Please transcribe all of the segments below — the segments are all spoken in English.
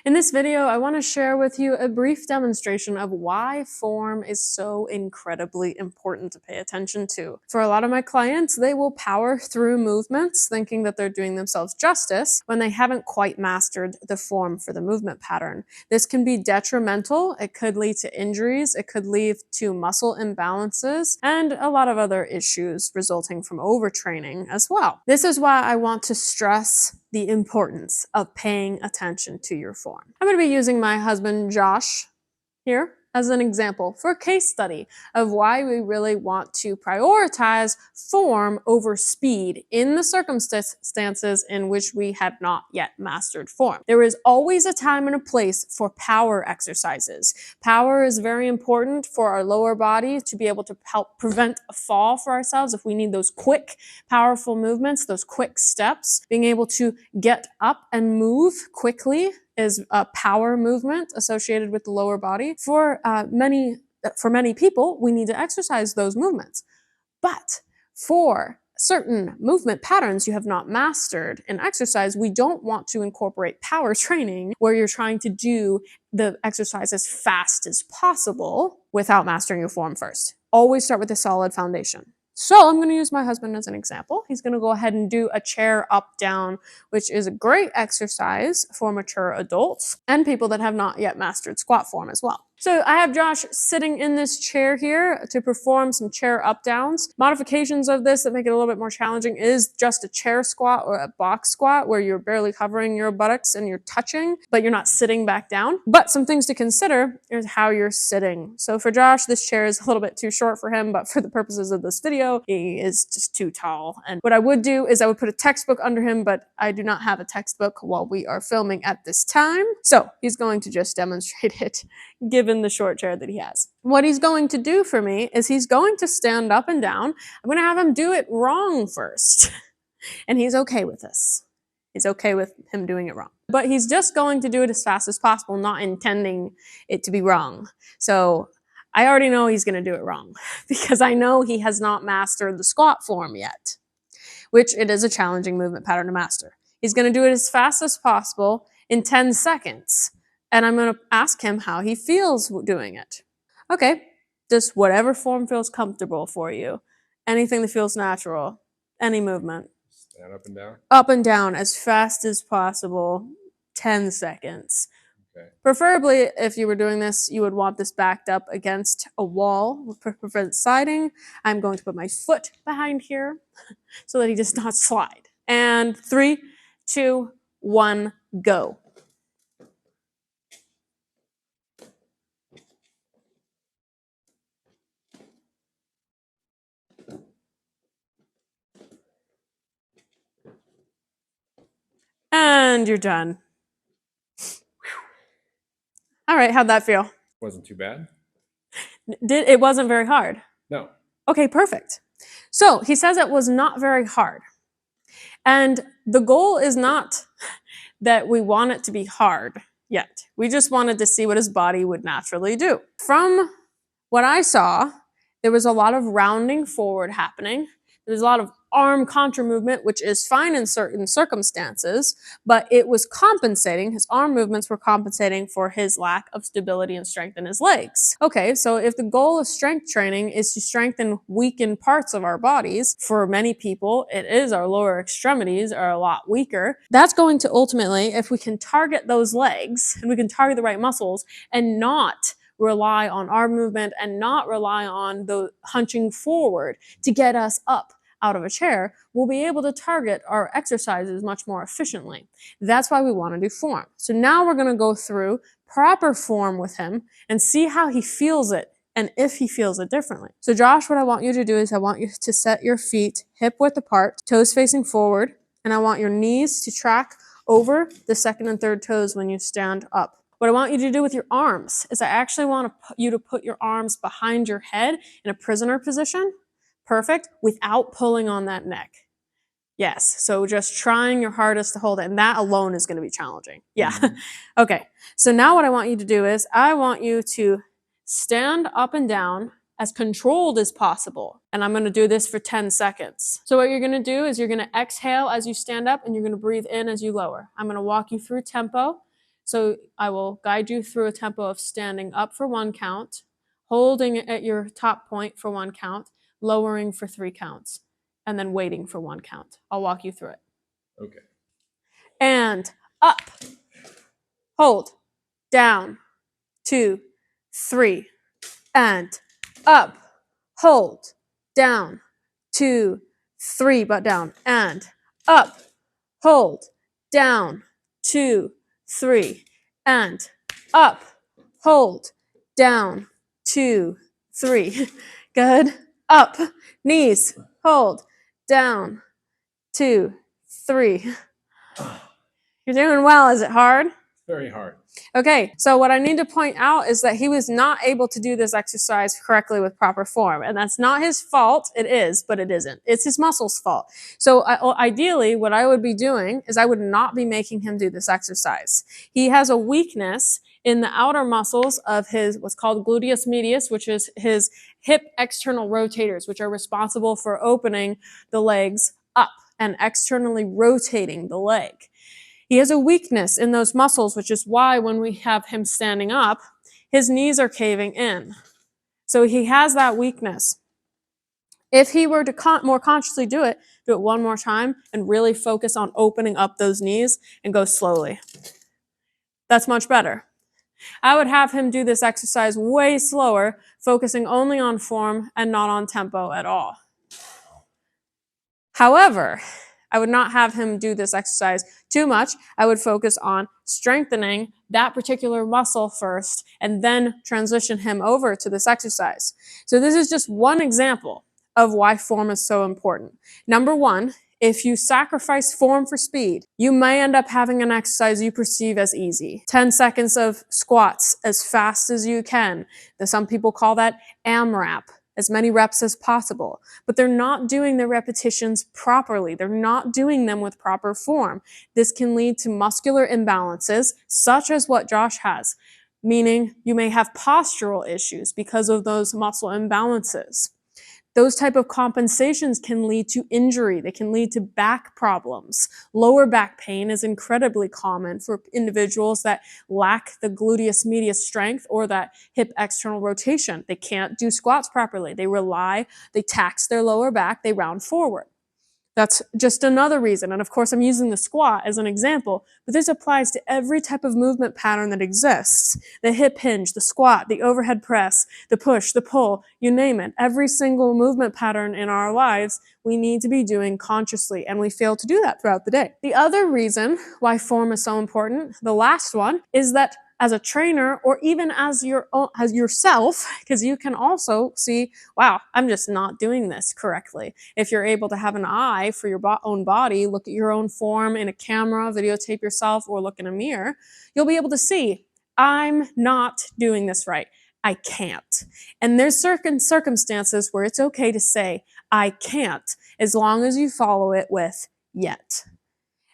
In this video, I want to share with you a brief demonstration of why form is so incredibly important to pay attention to. For a lot of my clients, they will power through movements thinking that they're doing themselves justice when they haven't quite mastered the form for the movement pattern. This can be detrimental. It could lead to injuries. It could lead to muscle imbalances and a lot of other issues resulting from overtraining as well. This is why I want to stress the importance of paying attention to your form. I'm going to be using my husband Josh here as an example for a case study of why we really want to prioritize form over speed in the circumstances in which we have not yet mastered form. There is always a time and a place for power exercises. Power is very important for our lower body to be able to help prevent a fall for ourselves if we need those quick, powerful movements, those quick steps. Being able to get up and move quickly is a power movement associated with the lower body. For many people, we need to exercise those movements. But for certain movement patterns you have not mastered in exercise, we don't want to incorporate power training where you're trying to do the exercise as fast as possible without mastering your form first. Always start with a solid foundation. So I'm going to use my husband as an example. He's going to go ahead and do a chair up down, which is a great exercise for mature adults and people that have not yet mastered squat form as well. So I have Josh sitting in this chair here to perform some chair up downs. Modifications of this that make it a little bit more challenging is just a chair squat or a box squat where you're barely covering your buttocks and you're touching, but you're not sitting back down. But some things to consider is how you're sitting. So for Josh, this chair is a little bit too short for him, but for the purposes of this video, he is just too tall. And what I would do is I would put a textbook under him, but I do not have a textbook while we are filming at this time. So he's going to just demonstrate it, given the short chair that he has. What he's going to do for me is he's going to stand up and down. I'm going to have him do it wrong first. And he's okay with this. He's okay with him doing it wrong. But he's just going to do it as fast as possible, not intending it to be wrong. So I already know he's going to do it wrong because I know he has not mastered the squat form yet, which it is a challenging movement pattern to master. He's going to do it as fast as possible in 10 seconds. And I'm going to ask him how he feels doing it. Okay, just whatever form feels comfortable for you. Anything that feels natural. Any movement. Stand up and down? Up and down as fast as possible. 10 seconds. Okay. Preferably, if you were doing this, you would want this backed up against a wall to prevent sliding. I'm going to put my foot behind here so that he does not slide. And 3, 2, 1, go. And you're done. All right, how'd that feel? Wasn't too bad. It wasn't very hard? No. Okay, perfect. So he says it was not very hard. And the goal is not that we want it to be hard yet. We just wanted to see what his body would naturally do. From what I saw, there was a lot of rounding forward happening. There was a lot of arm contra movement, which is fine in certain circumstances, but it was compensating, his arm movements were compensating for his lack of stability and strength in his legs. Okay, so if the goal of strength training is to strengthen weakened parts of our bodies, for many people, it is our lower extremities are a lot weaker. That's going to ultimately, if we can target those legs and we can target the right muscles and not rely on arm movement and not rely on the hunching forward to get us up out of a chair, we'll be able to target our exercises much more efficiently. That's why we want to do form. So now we're going to go through proper form with him and see how he feels it and if he feels it differently. So Josh, what I want you to do is I want you to set your feet hip width apart, toes facing forward, and I want your knees to track over the second and third toes when you stand up. What I want you to do with your arms is I actually want you to put your arms behind your head in a prisoner position. Perfect, without pulling on that neck. Yes, so just trying your hardest to hold it, and that alone is going to be challenging. Yeah, okay. So now what I want you to do is I want you to stand up and down as controlled as possible, and I'm going to do this for 10 seconds. So what you're going to do is you're going to exhale as you stand up, and you're going to breathe in as you lower. I'm going to walk you through tempo. So I will guide you through a tempo of standing up for 1 count, holding it at your top point for 1 count, lowering for 3 counts, and then waiting for 1 count. I'll walk you through it. Okay. And up, hold, down, 2, 3, and up, hold, down, 2, 3, but down, and up, hold, down, 2, 3, and up, hold, down, 2, 3. Good. Up, knees, hold, down, 2, 3. You're doing well. Is it hard? Very hard. Okay, so what I need to point out is that he was not able to do this exercise correctly with proper form. And that's not his fault. It is, but it isn't. It's his muscles' fault. So ideally, what I would be doing is I would not be making him do this exercise. He has a weakness in the outer muscles of his what's called gluteus medius, which is his hip external rotators, which are responsible for opening the legs up and externally rotating the leg. He has a weakness in those muscles, which is why when we have him standing up, his knees are caving in. So he has that weakness. If he were to more consciously do it one more time and really focus on opening up those knees and go slowly. That's much better. I would have him do this exercise way slower, focusing only on form and not on tempo at all. However, I would not have him do this exercise too much. I would focus on strengthening that particular muscle first and then transition him over to this exercise. So this is just one example of why form is so important. Number one, if you sacrifice form for speed, you may end up having an exercise you perceive as easy. 10 seconds of squats as fast as you can. Some people call that AMRAP. As many reps as possible, but they're not doing the repetitions properly. They're not doing them with proper form. This can lead to muscular imbalances, such as what Josh has, meaning you may have postural issues because of those muscle imbalances. Those type of compensations can lead to injury. They can lead to back problems. Lower back pain is incredibly common for individuals that lack the gluteus medius strength or that hip external rotation. They can't do squats properly. They tax their lower back, they round forward. That's just another reason. And of course, I'm using the squat as an example, but this applies to every type of movement pattern that exists. The hip hinge, the squat, the overhead press, the push, the pull, you name it. Every single movement pattern in our lives, we need to be doing consciously, and we fail to do that throughout the day. The other reason why form is so important, the last one, is that as a trainer or even as yourself, because you can also see, wow, I'm just not doing this correctly. If you're able to have an eye for your own body, look at your own form in a camera, videotape yourself, or look in a mirror, you'll be able to see, I'm not doing this right. I can't. And there's certain circumstances where it's okay to say, I can't, as long as you follow it with yet.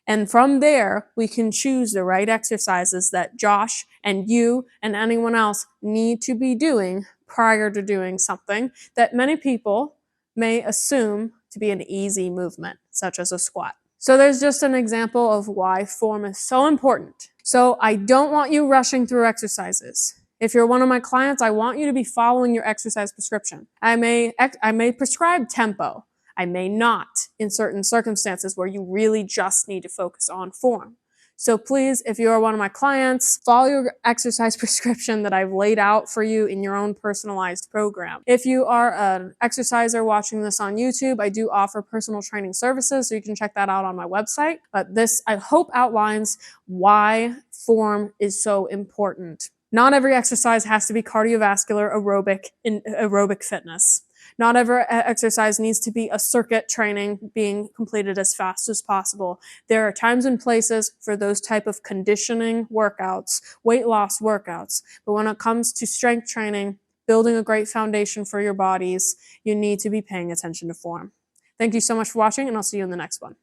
And from there, we can choose the right exercises that Josh and you and anyone else need to be doing prior to doing something that many people may assume to be an easy movement, such as a squat. So there's just an example of why form is so important. So I don't want you rushing through exercises. If you're one of my clients, I want you to be following your exercise prescription. I may prescribe tempo. I may not in certain circumstances where you really just need to focus on form. So please, if you are one of my clients, follow your exercise prescription that I've laid out for you in your own personalized program. If you are an exerciser watching this on YouTube, I do offer personal training services, so you can check that out on my website. But this, I hope, outlines why form is so important. Not every exercise has to be cardiovascular, aerobic fitness. Not every exercise needs to be a circuit training being completed as fast as possible. There are times and places for those type of conditioning workouts, weight loss workouts. But when it comes to strength training, building a great foundation for your bodies, you need to be paying attention to form. Thank you so much for watching, and I'll see you in the next one.